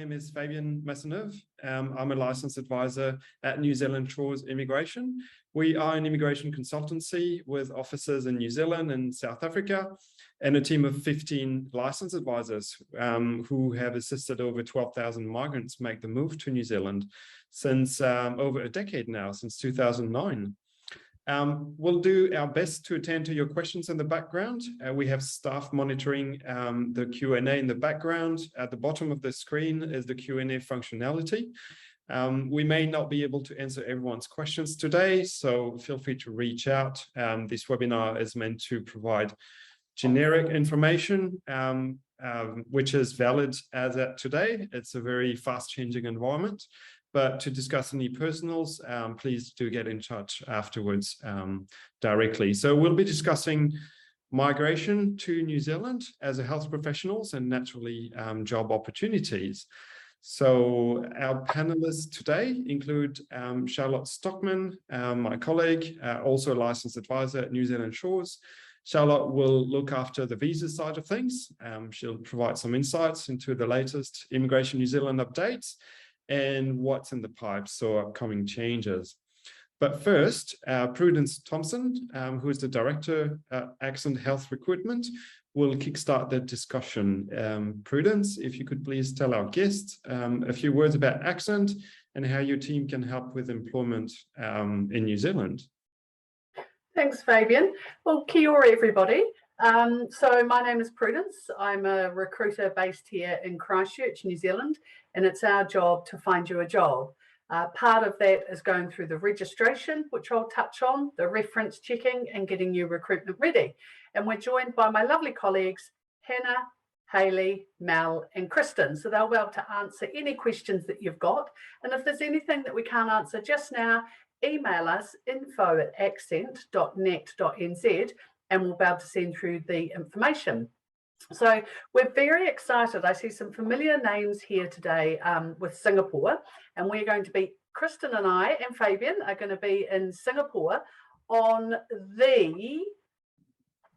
name is Fabian Maisonneuve. I'm a licensed advisor at New Zealand Shores Immigration. We are an immigration consultancy with offices in New Zealand and South Africa, and a team of 15 licensed advisors who have assisted over 12,000 migrants make the move to New Zealand since over a decade now, since 2009. We'll do our best to attend to your questions in the background. We have staff monitoring the Q&A in the background. At the bottom of the screen is the Q&A functionality. We may not be able to answer everyone's questions today, so feel free to reach out. This webinar is meant to provide generic information, which is valid as at today. It's a very fast-changing environment. But to discuss any personals, please do get in touch afterwards directly. So we'll be discussing migration to New Zealand as a health professionals and naturally job opportunities. So our panelists today include Charlotte Stockman, my colleague, also a licensed advisor at New Zealand Shores. Charlotte will look after the visa side of things. She'll provide some insights into the latest Immigration New Zealand updates and what's in the pipe, so upcoming changes. But first, Prudence Thomson, who is the director at Accent Health Recruitment, will kickstart the discussion. Prudence, if you could please tell our guests a few words about Accent and how your team can help with employment in New Zealand. Thanks, Fabian. Well, kia ora, everybody. So my name is Prudence. I'm a recruiter based here in Christchurch, New Zealand, and it's our job to find you a job. Part of that is going through the registration, which I'll touch on, the reference checking and getting you recruitment ready. And we're joined by my lovely colleagues, Hannah, Hayley, Mel and Kristen. So they'll be able to answer any questions that you've got. And if there's anything that we can't answer just now, email us info@accent.net.nz and we'll be able to send through the information. So we're very excited. I see some familiar names here today with Singapore, and we're going to be, Kristen and I and Fabian are going to be in Singapore on the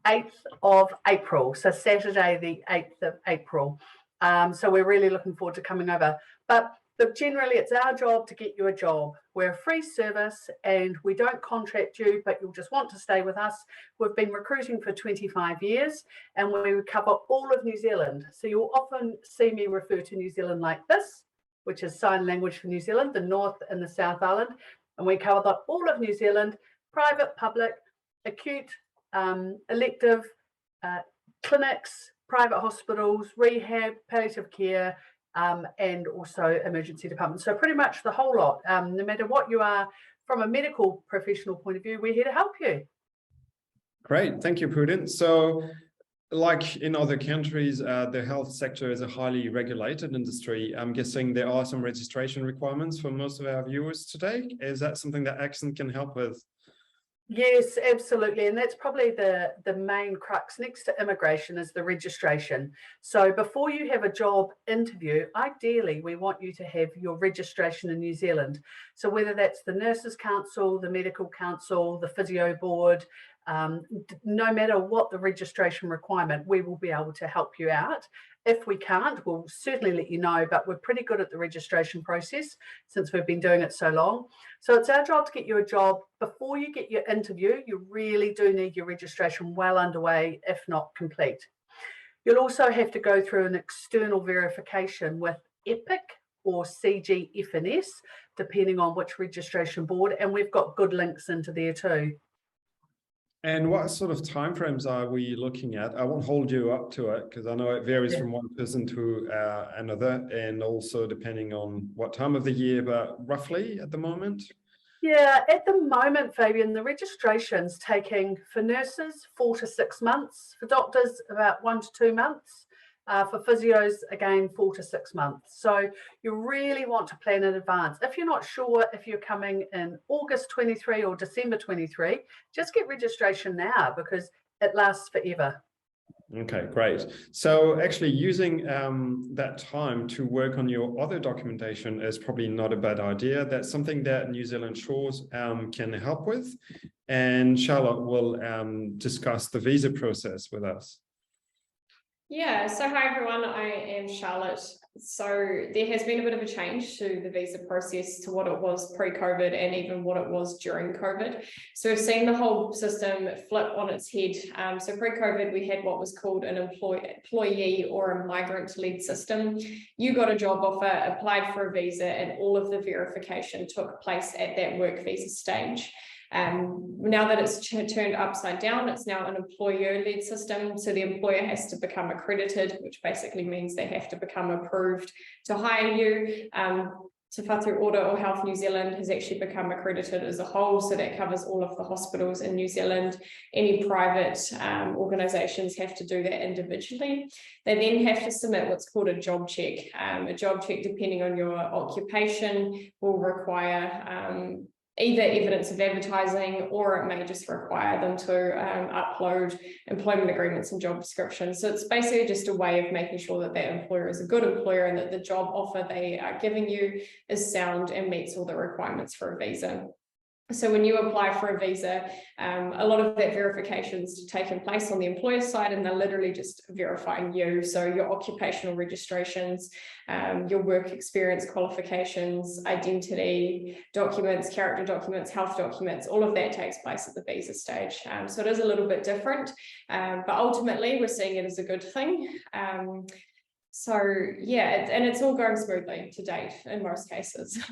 8th of April, so Saturday the 8th of April. So we're really looking forward to coming over. But generally, it's our job to get you a job. We're a free service and we don't contract you, but you'll just want to stay with us. We've been recruiting for 25 years and we cover all of New Zealand. So you'll often see me refer to New Zealand like this, which is sign language for New Zealand, the North and the South Island. And we cover all of New Zealand, private, public, acute, elective, clinics, private hospitals, rehab, palliative care, and also emergency departments. So pretty much the whole lot, no matter what you are from a medical professional point of view, we're here to help you. Great, thank you, Prudence. So like in other countries, the health sector is a highly regulated industry. I'm guessing there are some registration requirements for most of our viewers today. Is that something that Accent can help with? Yes, absolutely. And that's probably the main crux next to immigration is the registration. So before you have a job interview, ideally, we want you to have your registration in New Zealand. So whether that's the Nurses Council, the Medical Council, the Physio Board, no matter what the registration requirement, we will be able to help you out. If we can't, we'll certainly let you know, but we're pretty good at the registration process since we've been doing it so long. So it's our job to get you a job. Before you get your interview, you really do need your registration well underway, if not complete. You'll also have to go through an external verification with EPIC or CGFNS, depending on which registration board, and we've got good links into there too. And what sort of timeframes are we looking at? I won't hold you up to it because I know it varies from one person to another, and also depending on what time of the year, but roughly at the moment? Yeah, at the moment, Fabian, the registration's taking for nurses 4 to 6 months, for doctors about 1 to 2 months, for physios again 4 to 6 months. So you really want to plan in advance. If you're not sure if you're coming in August 23 or December 23, just get registration now because it lasts forever. Okay, great. So actually using that time to work on your other documentation is probably not a bad idea. That's something that New Zealand Shores can help with. And Charlotte will discuss the visa process with us. Yeah, so hi everyone, I am Charlotte. So there has been a bit of a change to the visa process to what it was pre-COVID and even what it was during COVID. So we've seen the whole system flip on its head. So pre-COVID, we had what was called an employee or a migrant-led system. You got a job offer, applied for a visa, and all of the verification took place at that work visa stage. Now that it's turned upside down, it's now an employer-led system. So the employer has to become accredited, which basically means they have to become approved to hire you. Te Whatu Order or Health New Zealand has actually become accredited as a whole, so that covers all of the hospitals in New Zealand. Any private organisations have to do that individually. They then have to submit what's called a job check. A job check, depending on your occupation, will require either evidence of advertising, or it may just require them to upload employment agreements and job descriptions. So it's basically just a way of making sure that that employer is a good employer and that the job offer they are giving you is sound and meets all the requirements for a visa. So when you apply for a visa, a lot of that verification is taking place on the employer side, and they're literally just verifying you. So your occupational registrations, your work experience, qualifications, identity documents, character documents, health documents, all of that takes place at the visa stage. So it is a little bit different, but ultimately we're seeing it as a good thing. So yeah, and it's all going smoothly to date in most cases.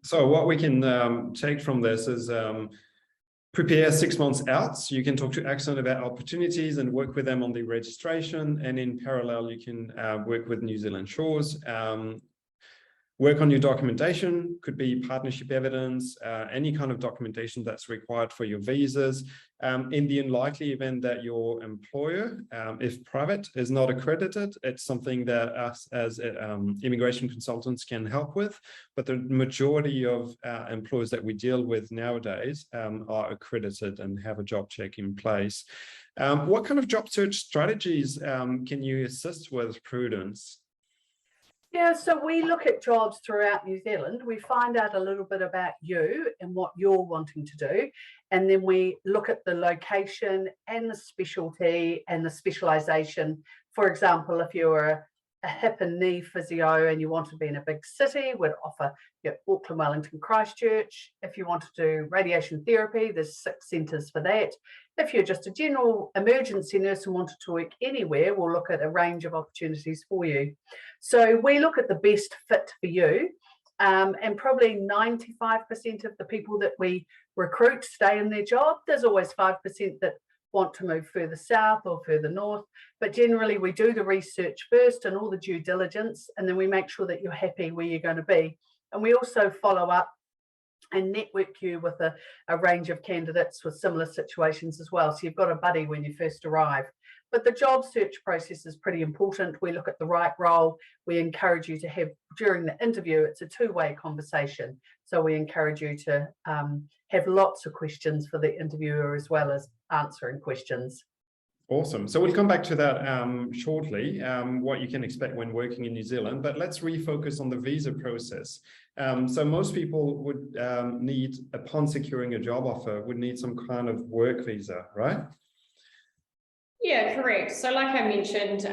So what we can take from this is prepare 6 months out. So you can talk to Accent about opportunities and work with them on the registration. And in parallel, you can work with New Zealand Shores. Work on your documentation, could be partnership evidence, any kind of documentation that's required for your visas. In the unlikely event that your employer, if private, is not accredited, it's something that us as immigration consultants can help with. But the majority of employers that we deal with nowadays are accredited and have a job check in place. What kind of job search strategies can you assist with, Prudence? Yeah, so we look at jobs throughout New Zealand. We find out a little bit about you and what you're wanting to do. And then we look at the location and the specialty and the specialisation. For example, if you're a hip and knee physio and you want to be in a big city, we'd offer Auckland, Wellington, Christchurch. If you want to do radiation therapy, there's 6 centres for that. If you're just a general emergency nurse and wanted to work anywhere, we'll look at a range of opportunities for you. So we look at the best fit for you, and probably 95% of the people that we recruit stay in their job. There's always 5% that want to move further south or further north, but generally we do the research first and all the due diligence, and then we make sure that you're happy where you're going to be. And we also follow up and network you with a range of candidates with similar situations as well. So you've got a buddy when you first arrive. But the job search process is pretty important. We look at the right role. We encourage you to have, during the interview, it's a two-way conversation. So we encourage you to have lots of questions for the interviewer as well as answering questions. Awesome. So we'll come back to that shortly, what you can expect when working in New Zealand, but let's refocus on the visa process. So most people would need, upon securing a job offer, would need some kind of work visa, right? Yeah, correct. So like I mentioned,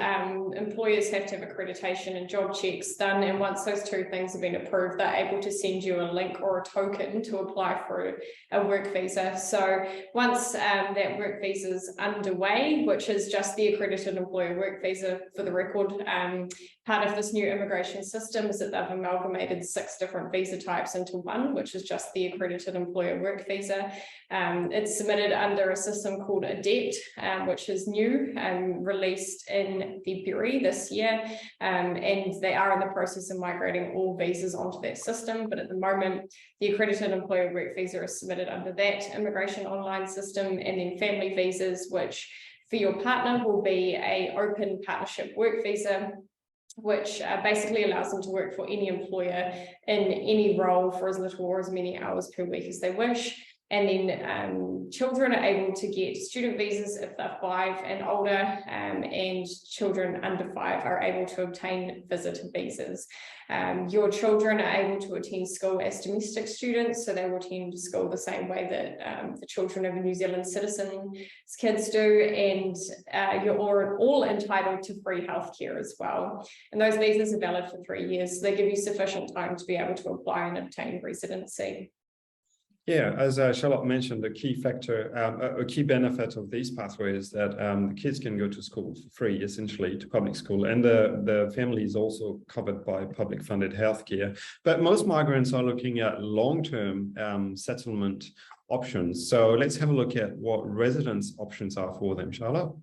employers have to have accreditation and job checks done. And once those two things have been approved, they're able to send you a link or a token to apply for a work visa. So once that work visa is underway, which is just the accredited employer work visa for the record, part of this new immigration system is that they've amalgamated 6 different visa types into one, which is just the accredited employer work visa. It's submitted under a system called ADEPT, which is new and released in February this year, and they are in the process of migrating all visas onto that system. But at the moment, the accredited employer work visa is submitted under that immigration online system, and then family visas, which for your partner will be an open partnership work visa, which basically allows them to work for any employer in any role for as little or as many hours per week as they wish. And then children are able to get student visas if they're 5 and older, and children under 5 are able to obtain visitor visas. Your children are able to attend school as domestic students, so they will attend school the same way that the children of a New Zealand citizen's kids do, and you're all entitled to free healthcare as well. And those visas are valid for 3 years, so they give you sufficient time to be able to apply and obtain residency. Yeah, as Charlotte mentioned, a key factor, a key benefit of these pathways is that the kids can go to school for free, essentially, to public school, and the family is also covered by public funded healthcare. But most migrants are looking at long-term settlement options. So let's have a look at what residence options are for them, Charlotte.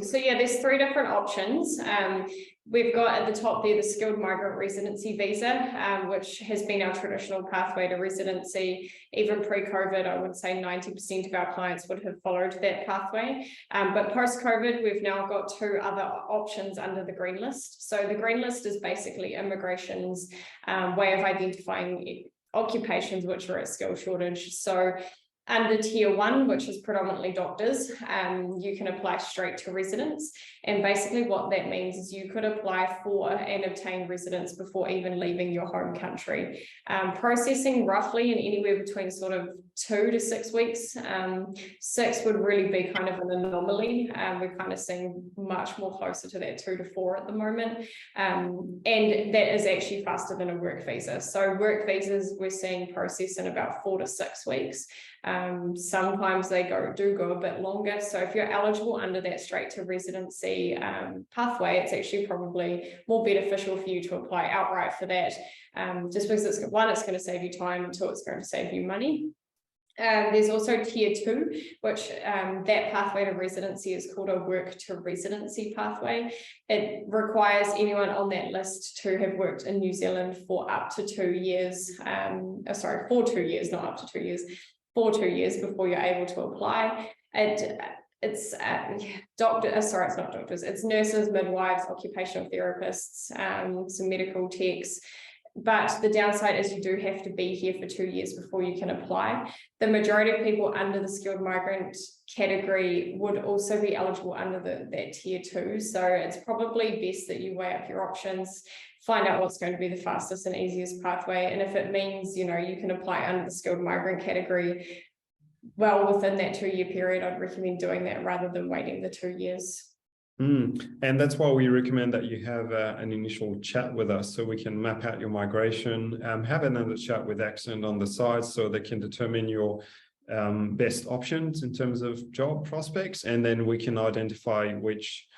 So yeah, there's 3 different options. We've got at the top there the skilled migrant residency visa, which has been our traditional pathway to residency. Even pre-COVID, I would say 90% of our clients would have followed that pathway. But post-COVID, we've now got 2 other options under the green list. So the green list is basically immigration's way of identifying occupations which are at skill shortage. So under tier 1, which is predominantly doctors, you can apply straight to residence. And basically what that means is you could apply for and obtain residence before even leaving your home country. Processing roughly in anywhere between sort of 2 to 6 weeks. 6 would really be kind of an anomaly. We're kind of seeing much more closer to that 2 to 4 at the moment. And that is actually faster than a work visa. So work visas we're seeing process in about 4 to 6 weeks. Sometimes they do go a bit longer. So if you're eligible under that straight to residency pathway, it's actually probably more beneficial for you to apply outright for that. Just because it's going to save you time, and 2, it's going to save you money. There's also tier 2, which that pathway to residency is called a work to residency pathway. It requires anyone on that list to have worked in New Zealand for up to 2 years. For 2 years, not up to 2 years. For 2 years before you're able to apply. It's not doctors, it's nurses, midwives, occupational therapists, some medical techs. But the downside is you do have to be here for 2 years before you can apply. The majority of people under the skilled migrant category would also be eligible under that tier 2. So it's probably best that you weigh up your options, find out what's going to be the fastest and easiest pathway. And if it means, you can apply under the skilled migrant category well within that 2-year period, I'd recommend doing that rather than waiting the 2 years. And that's why we recommend that you have an initial chat with us so we can map out your migration, have another chat with Accent on the side so they can determine your best options in terms of job prospects, and then we can identify which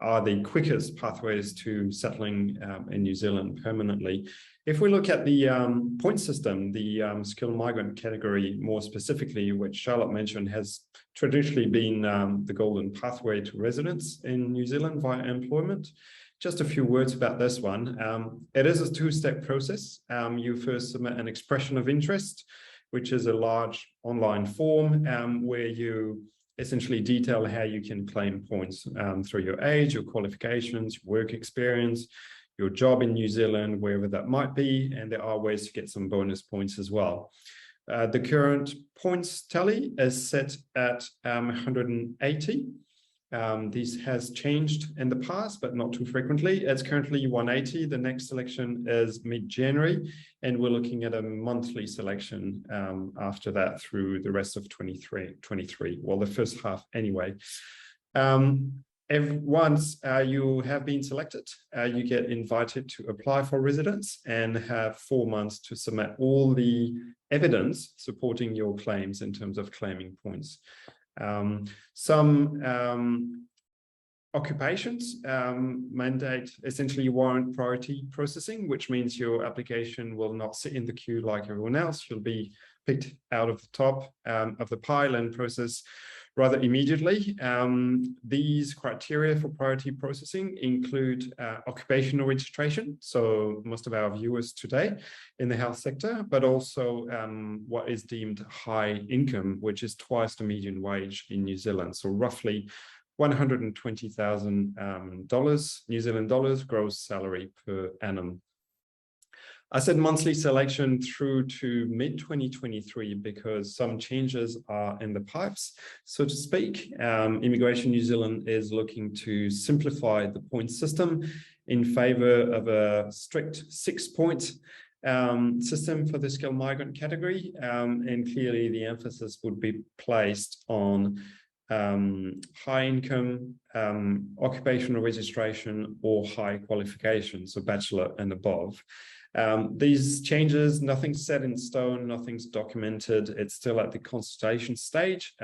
are the quickest pathways to settling in New Zealand permanently. If we look at the point system, the skilled migrant category more specifically, which Charlotte mentioned, has traditionally been the golden pathway to residence in New Zealand via employment. Just a few words about this one. It is a 2-step process. You first submit an expression of interest, which is a large online form where you essentially detail how you can claim points through your age, your qualifications, work experience, your job in New Zealand, wherever that might be, and there are ways to get some bonus points as well. The current points tally is set at 180. This has changed in the past, but not too frequently. It's currently 180. The next selection is mid-January, and we're looking at a monthly selection after that through the rest of 23. Well, the first half anyway. Once you have been selected, you get invited to apply for residence and have 4 months to submit all the evidence supporting your claims in terms of claiming points. Some occupations mandate essentially warrant priority processing, which means your application will not sit in the queue like everyone else. You'll be picked out of the top of the pile and processed rather immediately. These criteria for priority processing include occupational registration, so most of our viewers today in the health sector, but also what is deemed high income, which is twice the median wage in New Zealand, so roughly $120,000 New Zealand dollars gross salary per annum. I said monthly selection through to mid-2023 because some changes are in the pipes, so to speak. Immigration New Zealand is looking to simplify the point system in favour of a strict 6-point system for the skilled migrant category, and clearly the emphasis would be placed on high income, occupational registration, or high qualification, so bachelor and above. These changes, nothing's set in stone, nothing's documented. It's still at the consultation stage.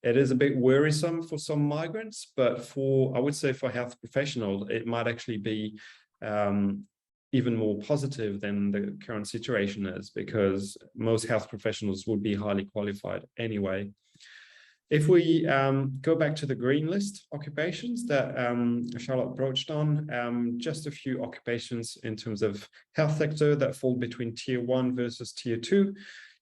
It is a bit worrisome for some migrants, but I would say for health professionals, it might actually be even more positive than the current situation is, because most health professionals would be highly qualified anyway. If we go back to the green list occupations that Charlotte broached on, just a few occupations in terms of health sector that fall between tier 1 versus tier 2.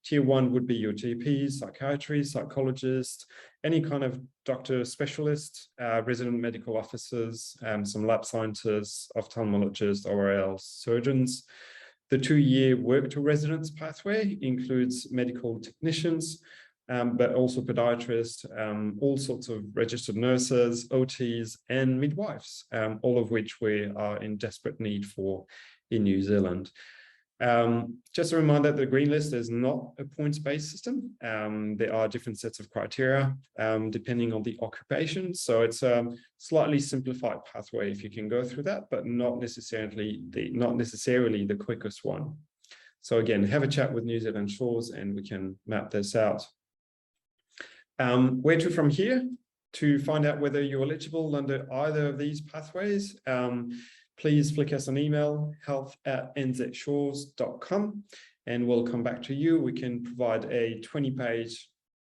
Tier 1 would be your GPs, psychiatrists, psychologists, any kind of doctor specialist, resident medical officers, some lab scientists, ophthalmologists, ORLs, surgeons. The 2-year work to residence pathway includes medical technicians, but also podiatrists, all sorts of registered nurses, OTs, and midwives, all of which we are in desperate need for in New Zealand. Just a reminder that the green list is not a points-based system. There are different sets of criteria depending on the occupation. So it's a slightly simplified pathway if you can go through that, but not necessarily the quickest one. So again, have a chat with New Zealand Shores and we can map this out. Where to from here? To find out whether you're eligible under either of these pathways, please flick us an email, health@nzshores.com, and we'll come back to you. We can provide a 20-page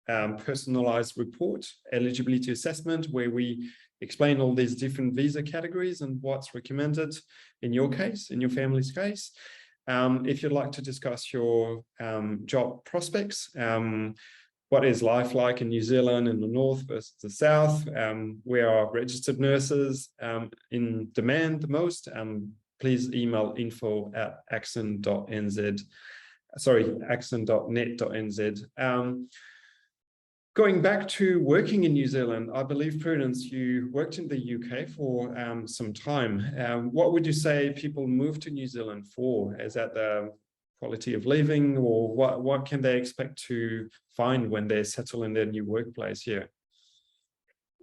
personalized report, eligibility assessment, where we explain all these different visa categories and what's recommended in your case, in your family's case. If you'd like to discuss your job prospects, what is life like in New Zealand in the north versus the south? Where are registered nurses in demand the most? Please email accent.net.nz. Going back to working in New Zealand, I believe, Prudence, you worked in the UK for some time. What would you say people move to New Zealand for? Is that the quality of living, or what can they expect to find when they settle in their new workplace here?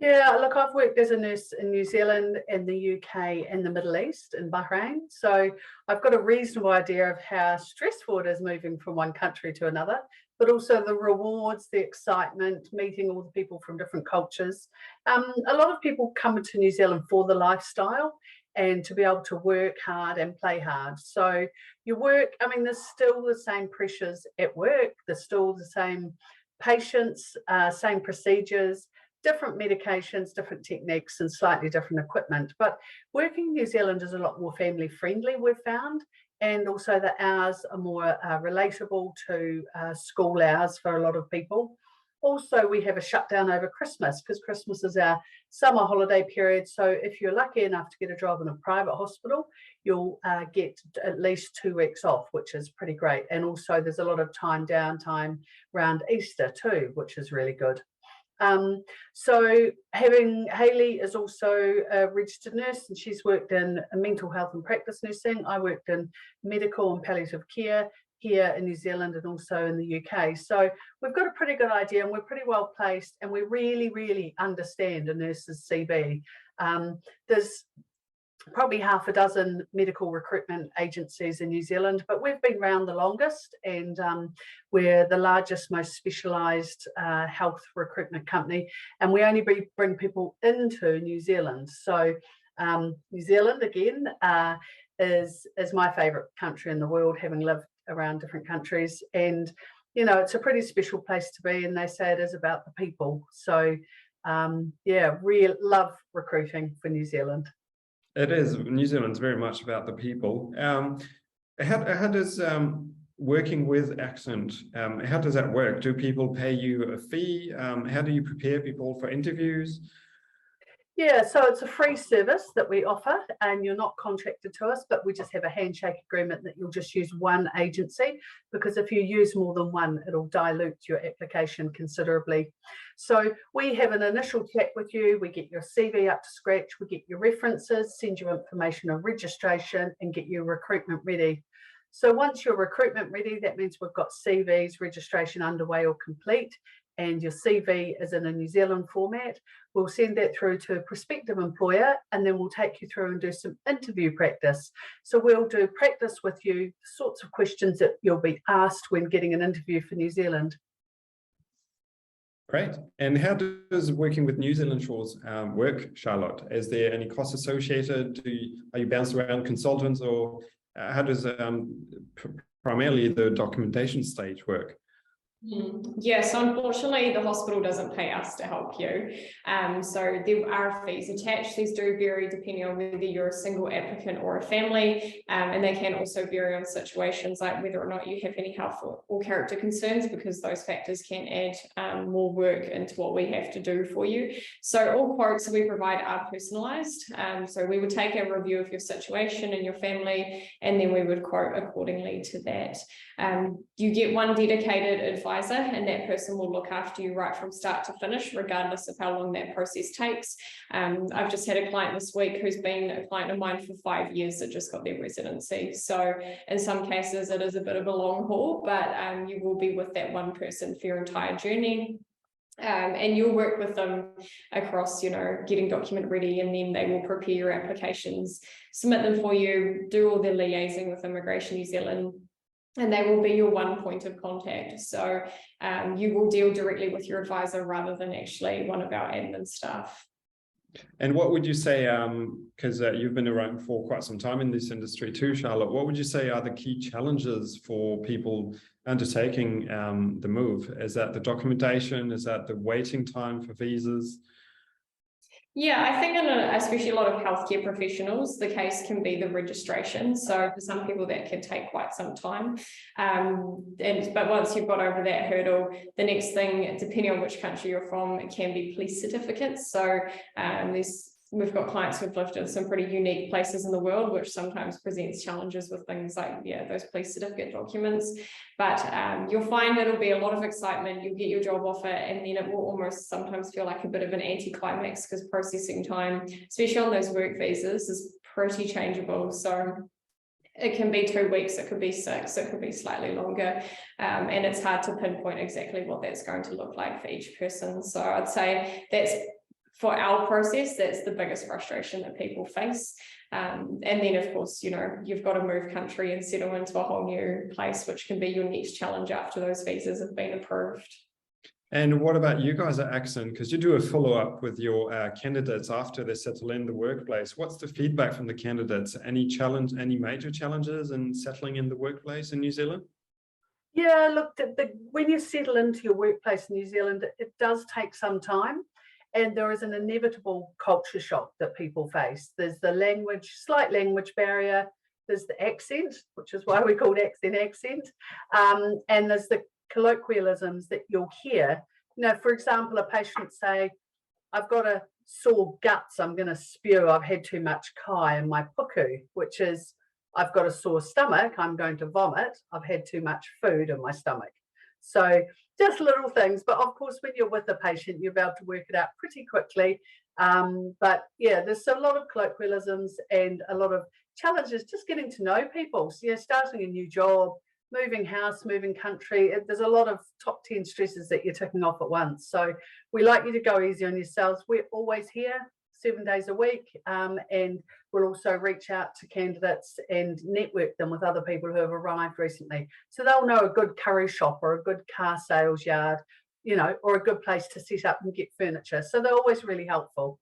Yeah, look, I've worked as a nurse in New Zealand, in the UK, and the Middle East, in Bahrain. So I've got a reasonable idea of how stressful it is moving from one country to another, but also the rewards, the excitement, meeting all the people from different cultures. A lot of people come to New Zealand for the lifestyle and to be able to work hard and play hard. So you work, I mean, there's still the same pressures at work, there's still the same patients, same procedures, different medications, different techniques, and slightly different equipment. But working in New Zealand is a lot more family friendly, we've found, and also the hours are more relatable to school hours for a lot of people. Also, we have a shutdown over Christmas, because Christmas is our summer holiday period. So if you're lucky enough to get a job in a private hospital, you'll get at least 2 weeks off, which is pretty great. And also there's a lot of downtime around Easter too, which is really good. So Hayley is also a registered nurse, and she's worked in mental health and practice nursing. I worked in medical and palliative care here in New Zealand and also in the UK. So we've got a pretty good idea, and we're pretty well placed, and we really, really understand a nurse's CV. There's probably half a dozen medical recruitment agencies in New Zealand, but we've been around the longest, and we're the largest, most specialised health recruitment company, and we only bring people into New Zealand. So New Zealand, again, is my favourite country in the world, having lived around different countries, and you know, it's a pretty special place to be, and they say it is about the people. So yeah, really love recruiting for New Zealand. It is. New Zealand's very much about the people. How does working with Accent, how does that work? Do people pay you a fee? How do you prepare people for interviews? Yeah, so it's a free service that we offer, and you're not contracted to us, but we just have a handshake agreement that you'll just use one agency, because if you use more than one, it'll dilute your application considerably. So we have an initial chat with you, we get your CV up to scratch, we get your references, send you information of registration, and get your recruitment ready. So once your recruitment ready, that means we've got CVs, registration underway or complete, and your CV is in a New Zealand format. We'll send that through to a prospective employer, and then we'll take you through and do some interview practice. So we'll do practice with you, sorts of questions that you'll be asked when getting an interview for New Zealand. Great. And how does working with New Zealand Shores work, Charlotte? Is there any costs associated? Are you bounced around consultants, or how does primarily the documentation stage work? Yeah, so unfortunately the hospital doesn't pay us to help you. So there are fees attached. These do vary depending on whether you're a single applicant or a family, and they can also vary on situations like whether or not you have any health or character concerns, because those factors can add more work into what we have to do for you. So all quotes that we provide are personalised. So we would take a review of your situation and your family, and then we would quote accordingly to that. You get one dedicated advisor, and that person will look after you right from start to finish, regardless of how long that process takes. I've just had a client this week who's been a client of mine for 5 years that just got their residency. So in some cases it is a bit of a long haul, but you will be with that one person for your entire journey. And you'll work with them across, getting document ready, and then they will prepare your applications, submit them for you, do all their liaising with Immigration New Zealand, and they will be your one point of contact. So you will deal directly with your advisor rather than actually one of our admin staff. And what would you say, because you've been around for quite some time in this industry too, Charlotte, what would you say are the key challenges for people undertaking the move? Is that the documentation? Is that the waiting time for visas? Yeah, I think especially a lot of healthcare professionals, the case can be the registration. So for some people that can take quite some time. But once you've got over that hurdle, the next thing, depending on which country you're from, it can be police certificates. So we've got clients who've lived in some pretty unique places in the world, which sometimes presents challenges with things like, those police certificate documents. But you'll find it'll be a lot of excitement. You'll get your job offer, and then it will almost sometimes feel like a bit of an anticlimax, because processing time, especially on those work visas, is pretty changeable. So it can be 2 weeks, it could be 6, it could be slightly longer. And it's hard to pinpoint exactly what that's going to look like for each person. So I'd say that's, for our process, that's the biggest frustration that people face. And then, of course, you've got to move country and settle into a whole new place, which can be your next challenge after those visas have been approved. And what about you guys at Accent? Because you do a follow-up with your candidates after they settle in the workplace. What's the feedback from the candidates? Any major challenges in settling in the workplace in New Zealand? Yeah, look, when you settle into your workplace in New Zealand, it does take some time. And there is an inevitable culture shock that people face. There's the slight language barrier. There's the accent, which is why we called Accent. And there's the colloquialisms that you'll hear. For example, a patient say, I've got a sore guts, I'm going to spew, I've had too much kai in my puku, which is, I've got a sore stomach, I'm going to vomit, I've had too much food in my stomach. So just little things, but of course, when you're with the patient, you're able to work it out pretty quickly. But yeah, there's a lot of colloquialisms and a lot of challenges just getting to know people. So, starting a new job, moving house, moving country, there's a lot of top 10 stresses that you're ticking off at once. So we like you to go easy on yourselves. We're always here 7 days a week, and we'll also reach out to candidates and network them with other people who have arrived recently, so they'll know a good curry shop or a good car sales yard, or a good place to set up and get furniture. So they're always really helpful.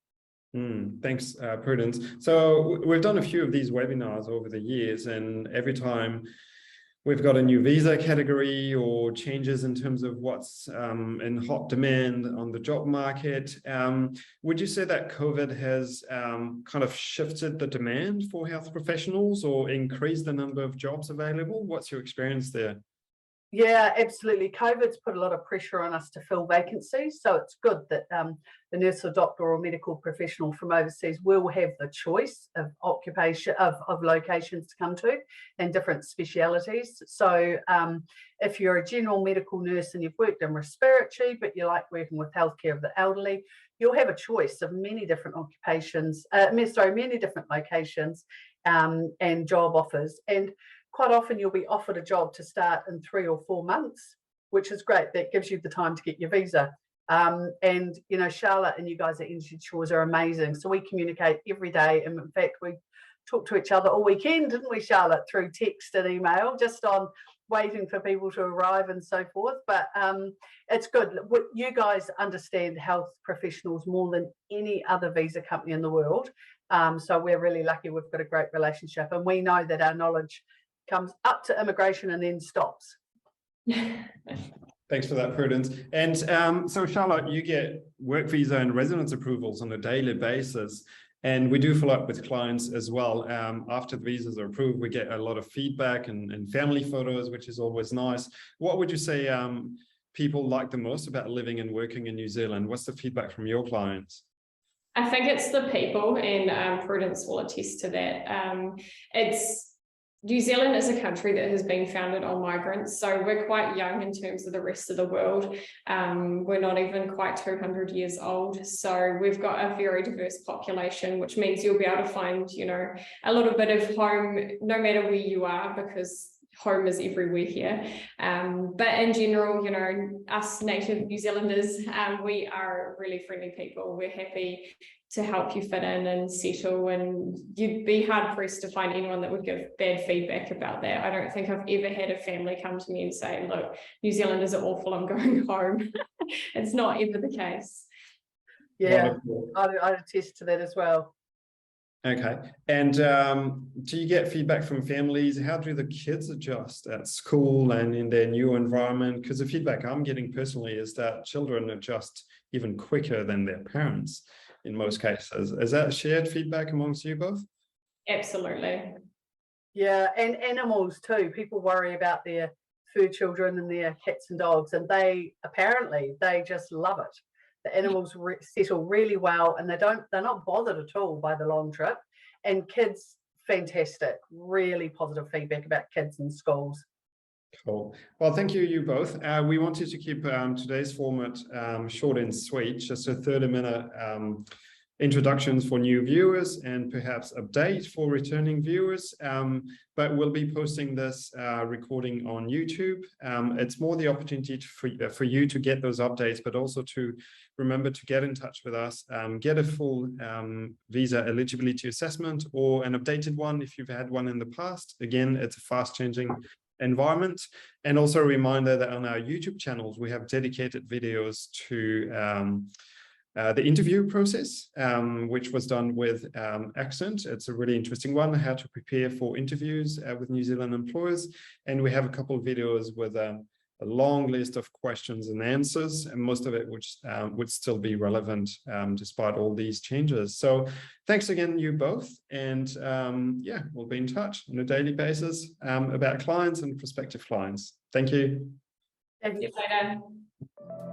Thanks, Prudence. So we've done a few of these webinars over the years, and every time we've got a new visa category or changes in terms of what's in hot demand on the job market. Would you say that COVID has kind of shifted the demand for health professionals or increased the number of jobs available? What's your experience there? Yeah, absolutely. COVID's put a lot of pressure on us to fill vacancies. So it's good that the nurse or doctor or medical professional from overseas will have the choice of occupation, of locations to come to and different specialities. So if you're a general medical nurse and you've worked in respiratory, but you like working with healthcare of the elderly, you'll have a choice of many different occupations, many different locations and job offers. And quite often you'll be offered a job to start in 3 or 4 months, which is great. That gives you the time to get your visa. And, you know, Charlotte and you guys at Energy Shores are amazing. So we communicate every day. And in fact, we talked to each other all weekend, didn't we, Charlotte, through text and email, just on waiting for people to arrive and so forth. But it's good. You guys understand health professionals more than any other visa company in the world. So we're really lucky. We've got a great relationship. And we know that our knowledge comes up to immigration and then stops. Thanks for that, Prudence. And so Charlotte, you get work visa and residence approvals on a daily basis. And we do follow up with clients as well. After the visas are approved, we get a lot of feedback and family photos, which is always nice. What would you say people like the most about living and working in New Zealand? What's the feedback from your clients? I think it's the people, and Prudence will attest to that. New Zealand is a country that has been founded on migrants, so we're quite young in terms of the rest of the world. We're not even quite 200 years old, so we've got a very diverse population, which means you'll be able to find, you know, a little bit of home no matter where you are, because home is everywhere here. But in general, you know, us native New Zealanders, we are really friendly people. We're happy to help you fit in and settle, and you'd be hard pressed to find anyone that would give bad feedback about that. I don't think I've ever had a family come to me and say, look, New Zealanders are awful, I'm going home. It's not ever the case. Yeah, I'd attest to that as well. Okay. And do you get feedback from families? How do the kids adjust at school and in their new environment? Because the feedback I'm getting personally is that children adjust even quicker than their parents in most cases. Is that shared feedback amongst you both? Absolutely. Yeah, and animals too. People worry about their fur children and their cats and dogs, and they just love it. The animals settle really well, and they're not bothered at all by the long trip. And kids, fantastic, really positive feedback about kids in schools. Cool. Well, thank you both. We wanted to keep today's format short and sweet, just a 30-minute introductions for new viewers and perhaps update for returning viewers. But we'll be posting this recording on YouTube. It's more the opportunity for you to get those updates, but also to remember to get in touch with us, get a full visa eligibility assessment or an updated one if you've had one in the past. Again, it's a fast-changing environment. And also a reminder that on our YouTube channels, we have dedicated videos to the interview process, which was done with Accent. It's a really interesting one, how to prepare for interviews with New Zealand employers. And we have a couple of videos with a long list of questions and answers, and most of it which would still be relevant despite all these changes. So thanks again, you both. And yeah, we'll be in touch on a daily basis about clients and prospective clients. Thank you. Thank you. See you later.